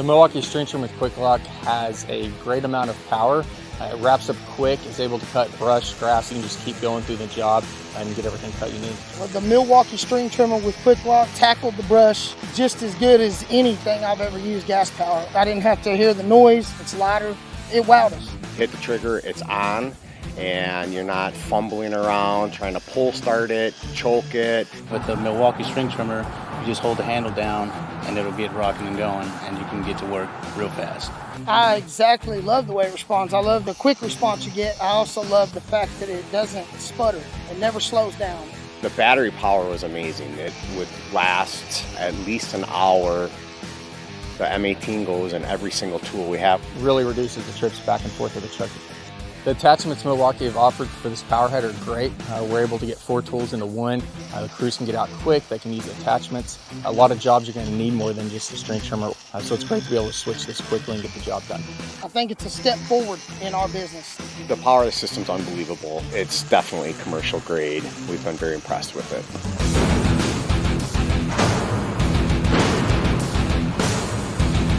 The Milwaukee string trimmer with Quik-Lok has a great amount of power. It wraps up quick, is able to cut brush, grass, you can just keep going through the job and get everything cut you need. Well, the Milwaukee string trimmer with Quik-Lok tackled the brush just as good as anything I've ever used gas power. I didn't have to hear the noise, it's lighter, it wowed us. Hit the trigger, it's on, and you're not fumbling around trying to pull start it, choke it. With the Milwaukee string trimmer, you just hold the handle down and it'll get rocking and going and you can get to work real fast. I exactly love the way it responds. I love the quick response you get. I also love the fact that it doesn't sputter. It never slows down. The battery power was amazing. It would last at least an hour. The M18 goes in every single tool we have. Really reduces the trips back and forth of the truck. The attachments Milwaukee have offered for this power head are great. We're able to get 4 tools into one. The crews can get out quick, they can use attachments. A lot of jobs you're going to need more than just the string trimmer, so it's great to be able to switch this quickly and get the job done. I think it's a step forward in our business. The power of the system's unbelievable. It's definitely commercial grade. We've been very impressed with it.